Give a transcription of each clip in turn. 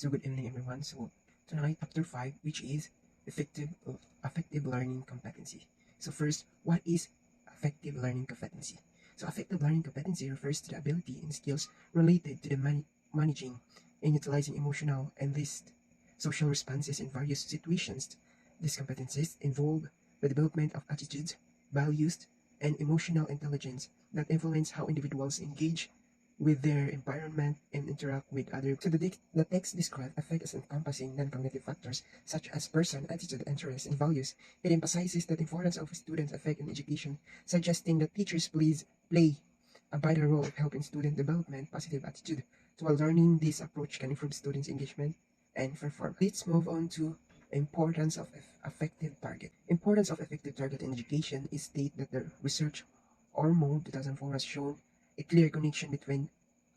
So good evening everyone. So tonight chapter 5, which is effective learning competency. So first, what is effective learning competency? So effective learning competency refers to the ability and skills related to the managing and utilizing emotional and least social responses in various situations. These competencies involve the development of attitudes, values, and emotional intelligence that influence how individuals engage with their environment and interact with others. So the text describes affect as encompassing non-cognitive factors such as person, attitude, interests, and values. It emphasizes the importance of students' affect in education, suggesting that teachers play a vital role in helping student development positive attitude. So while learning this approach can improve students' engagement and performance. Let's move on to importance of effective target. Importance of effective target in education is stated that the research Ormo 2004 has shown a clear connection between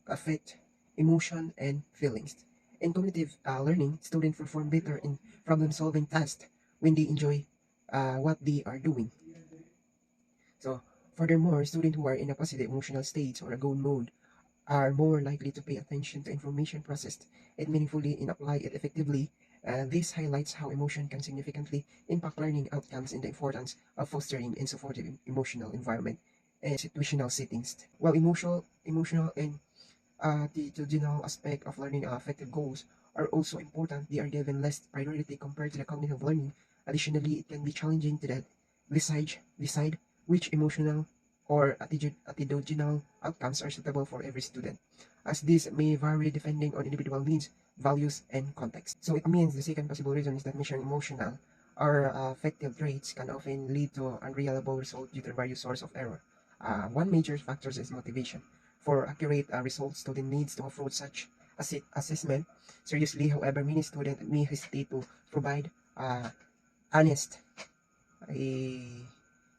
affect, emotion, and feelings. In cognitive learning, students perform better in problem-solving tasks when they enjoy what they are doing. So, furthermore, students who are in a positive emotional state or a goal mode are more likely to pay attention to information processed and meaningfully and apply it effectively. This highlights how emotion can significantly impact learning outcomes and the importance of fostering and supportive emotional environment and situational settings. While emotional and attitudinal aspect of learning affective goals are also important, they are given less priority compared to the cognitive learning. Additionally, it can be challenging to decide which emotional or attitudinal outcomes are suitable for every student, as these may vary depending on individual needs, values, and context. So it means the second possible reason is that measuring emotional or affective traits can often lead to unreliable results due to various sources of error. One major factor is motivation. For accurate results, student needs to approach such assessment seriously. However, many students may hesitate to provide honest a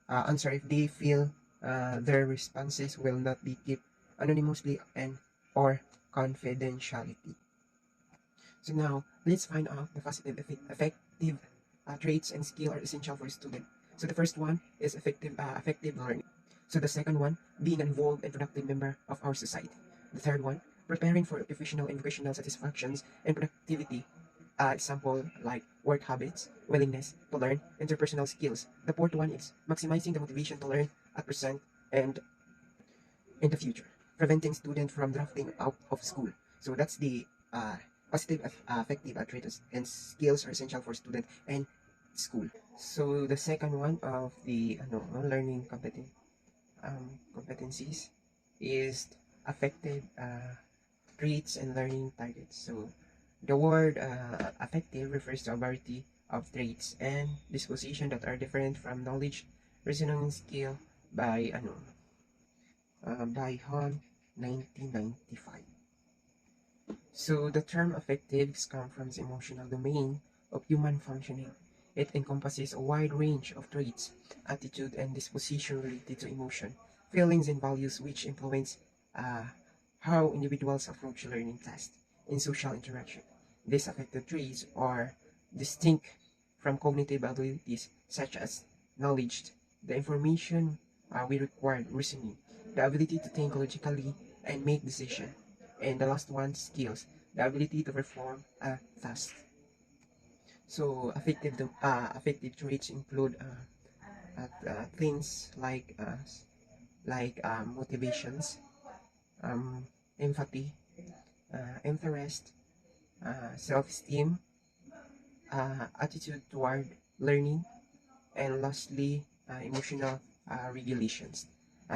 answer if they feel their responses will not be kept anonymously and or confidentiality. So now let's find out the positive effective traits and skill are essential for a student. So the first one is effective learning. So the second one, being an involved and productive member of our society. The third one, preparing for professional and vocational satisfactions and productivity. Example like work habits, willingness to learn, interpersonal skills. The fourth one is maximizing the motivation to learn at present and in the future, preventing students from drafting out of school. So that's the positive effective traits and skills are essential for student and school. So the second one of the learning competencies is affective traits and learning targets. So the word affective refers to a variety of traits and disposition that are different from knowledge, reasoning skill by Han 1995. So the term affectives come from the emotional domain of human functioning. It encompasses a wide range of traits, attitude, and disposition related to emotion, feelings, and values which influence uh, how individuals approach learning tasks in social interaction. These affective traits are distinct from cognitive abilities such as knowledge, the information we require reasoning, the ability to think logically and make decisions, and the last one, skills, the ability to perform a task. So affective traits include things like motivations, um, empathy, interest, self-esteem, attitude toward learning, and lastly, emotional regulations.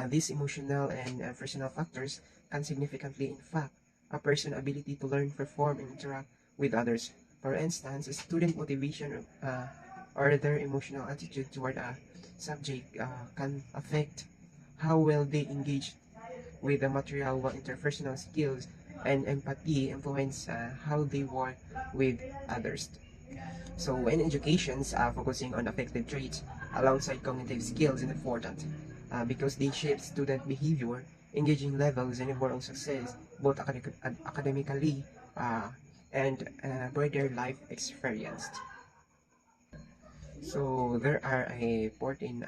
These emotional and personal factors can significantly impact a person's ability to learn, perform, and interact with others. For instance, a student motivation or their emotional attitude toward a subject can affect how well they engage with the material, while interpersonal skills and empathy influence how they work with others. So in educations, focusing on affective traits alongside cognitive skills is important because they shape student behavior, engaging levels, and overall success, both academically uh, and broader life experience. So there are a 14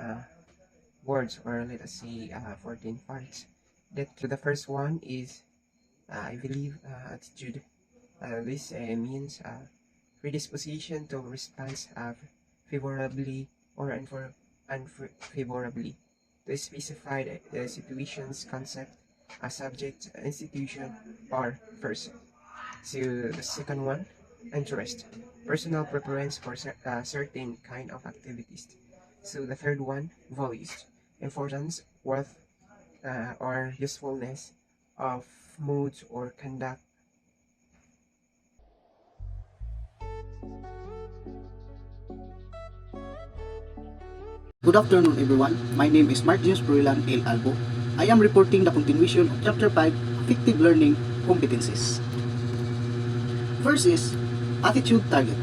words, or let us say 14 parts. That so the first one is I believe attitude. This means predisposition to respond favorably or unfavorably to specify the situation's concept, a subject, institution, or person. So the second one, interest, personal preference for certain kind of activities. So the third one, values, importance, worth, or usefulness of moods or conduct. Good afternoon, everyone. My name is Martius Purilan El Albo. I am reporting the continuation of Chapter 5, Effective Learning Competencies. First is Attitude Target.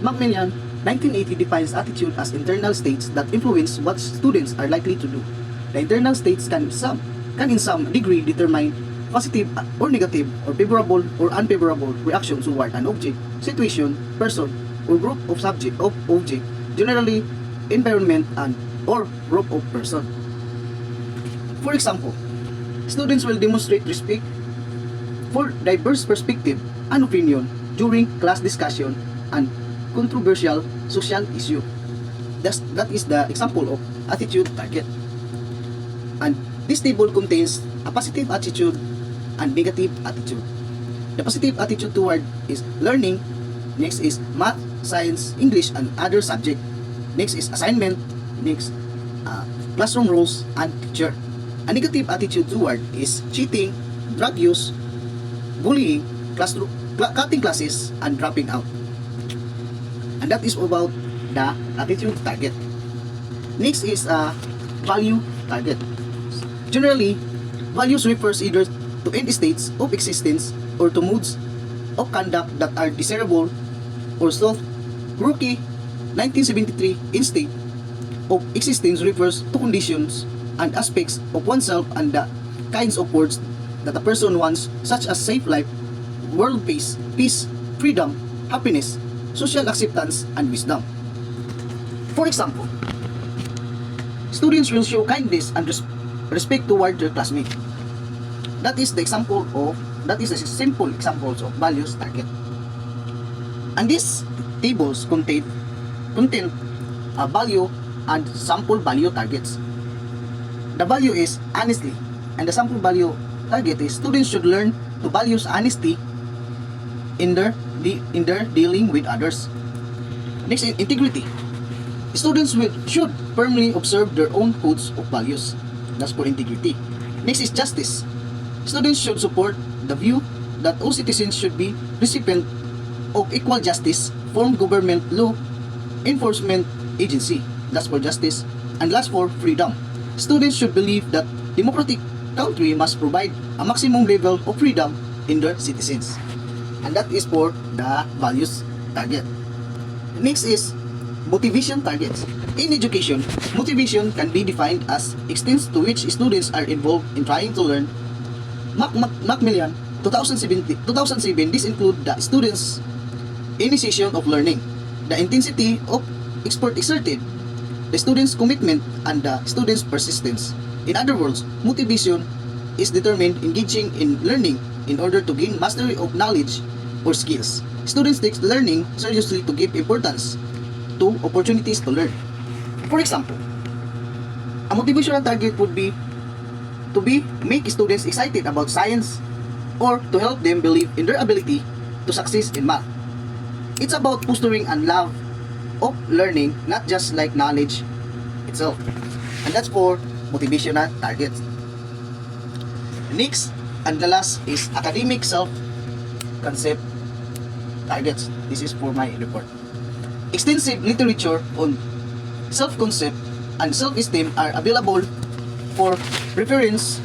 Macmillan, 1980 defines attitude as internal states that influence what students are likely to do. The internal states can in some degree determine positive or negative or favorable or unfavorable reactions toward an object, situation, person, or group of object, generally environment and or group of person. For example, students will demonstrate respect for diverse perspective and opinion during class discussion and controversial social issue. That is the example of attitude target. And this table contains a positive attitude and negative attitude. The positive attitude toward is learning. Next is math, science, English, and other subject. Next is assignment. Next, classroom rules and teacher. A negative attitude toward is cheating, drug use, bullying, cutting classes, and dropping out. And that is about the attitude target. Next is value target. Generally, values refers either to end states of existence or to moods of conduct that are desirable or so. Rookie 1973 instinct of existence refers to conditions and aspects of oneself and the kinds of words that a person wants, such as safe life, world peace, freedom, happiness, social acceptance, and wisdom. For example, students will show kindness and respect toward their classmates. That is the simple examples of values target. And these tables contain a value and sample value targets. The value is honestly, and the sample value target is students should learn to value honesty in their dealing with others. Next is integrity. Students should firmly observe their own codes of values. That's for integrity. Next is justice. Students should support the view that all citizens should be recipients of equal justice from government law enforcement agency. That's for justice. And last for freedom. Students should believe that democratic country must provide a maximum level of freedom in their citizens. And that is for the values target. Next is motivation targets. In education, motivation can be defined as extent to which students are involved in trying to learn. Macmillan 2007, this include the students' initiation of learning, the intensity of effort exerted, the student's commitment, and the student's persistence. In other words, motivation is determined engaging in learning in order to gain mastery of knowledge or skills. Students take learning seriously to give importance to opportunities to learn. For example, a motivational target would be to make students excited about science or to help them believe in their ability to succeed in math. It's about fostering a love of learning, not just like knowledge itself. And that's for motivational targets. Next and the last is academic self-concept targets. This is for my report. Extensive literature on self-concept and self-esteem are available for reference.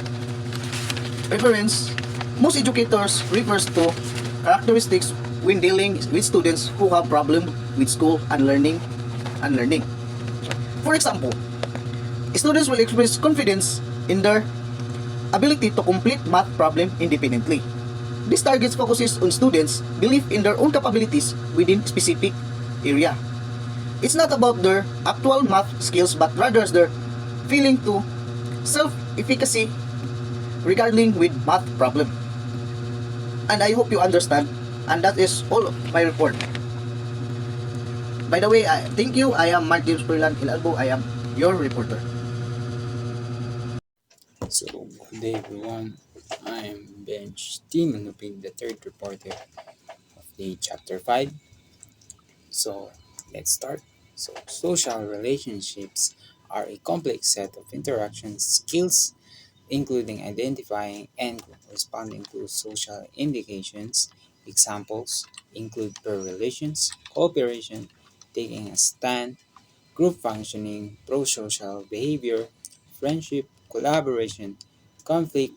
Most educators refers to characteristics when dealing with students who have problems with school and learning. For example, students will express confidence in their ability to complete math problem independently. This target focuses on students' belief in their own capabilities within specific area. It's not about their actual math skills but rather their feeling to self-efficacy regarding with math problem. And I hope you understand And that is all of my report. By the way, thank you. I am Mark James Perlan Ilalbo. I am your reporter. So, good day everyone. I am Bench Team Manuping, the third reporter of the Chapter 5. So, let's start. So, social relationships are a complex set of interaction skills, including identifying and responding to social indications. Examples include peer relations, cooperation, taking a stand, group functioning, pro-social behavior, friendship, collaboration, conflict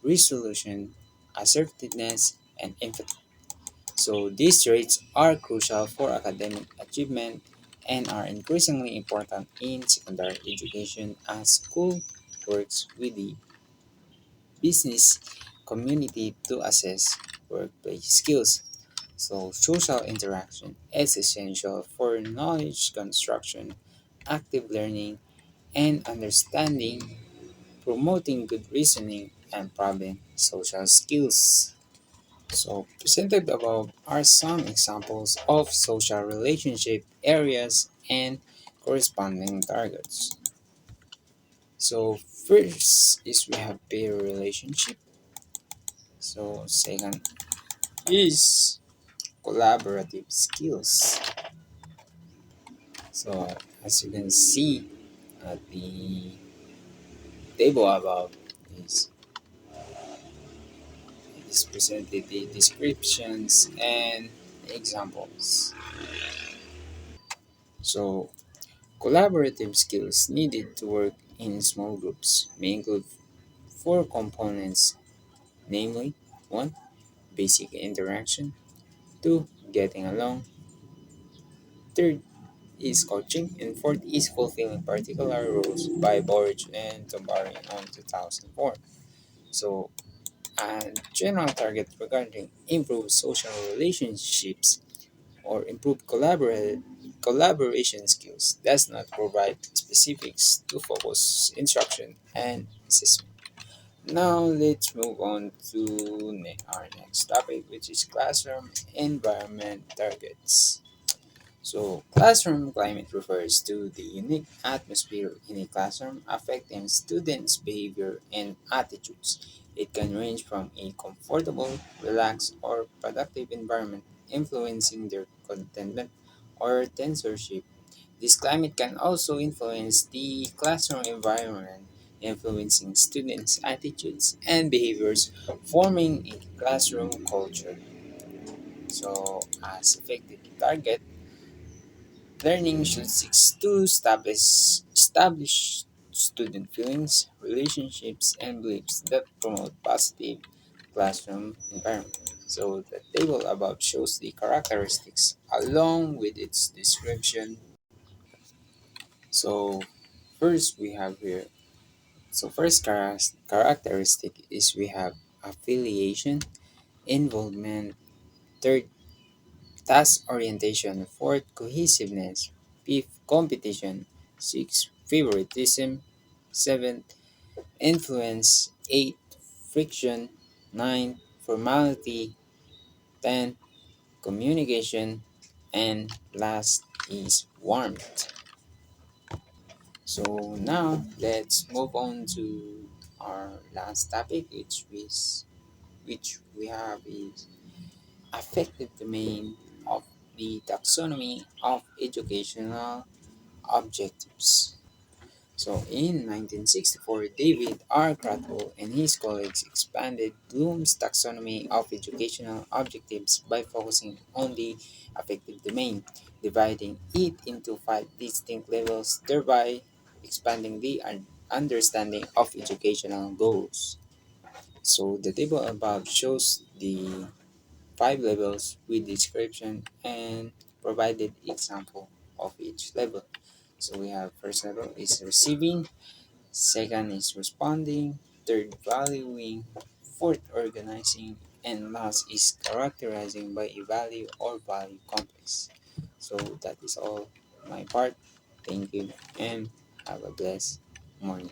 resolution, assertiveness, and empathy. So these traits are crucial for academic achievement and are increasingly important in secondary education as school works with the business community to assess workplace skills. So social interaction is essential for knowledge construction, active learning, and understanding, promoting good reasoning and problem social skills. So, presented above are some examples of social relationship areas and corresponding targets. So, first is we have peer relationship. So, second is collaborative skills. So, as you can see at the table above, is it is presented the descriptions and examples. So, collaborative skills needed to work in small groups may include four components, namely 1. Basic interaction, 2. Getting along, third is coaching, and fourth is fulfilling particular roles by Borge and Tombari on 2004. So, a general target regarding improved social relationships or improved collaboration skills does not provide specifics to focus instruction and assessment. Now let's move on to our next topic, which is classroom environment targets. So, classroom climate refers to the unique atmosphere in a classroom affecting students' behavior and attitudes. It can range from a comfortable, relaxed, or productive environment influencing their contentment or tensorship. This climate can also influence the classroom environment, influencing students' attitudes and behaviors, forming a classroom culture. So, as effective target, learning should seek to establish student feelings, relationships, and beliefs that promote positive classroom environment. So the table above shows the characteristics along with its description. So first we have here. So first characteristic is we have affiliation, involvement, third task orientation, fourth cohesiveness, fifth competition, sixth favoritism, seventh influence, eighth friction, ninth formality, 10 communication, and last is warmth. So now let's move on to our last topic, which we have is affective domain of the taxonomy of educational objectives. So in 1964, David R. Krathwohl and his colleagues expanded Bloom's taxonomy of educational objectives by focusing on the affective domain, dividing it into five distinct levels, thereby expanding the understanding of educational goals. So the table above shows the five levels with description and provided example of each level. So we have first level is receiving, second is responding, third valuing, fourth organizing, and last is characterizing by a value or value complex. So that is all my part. Thank you and have a blessed morning.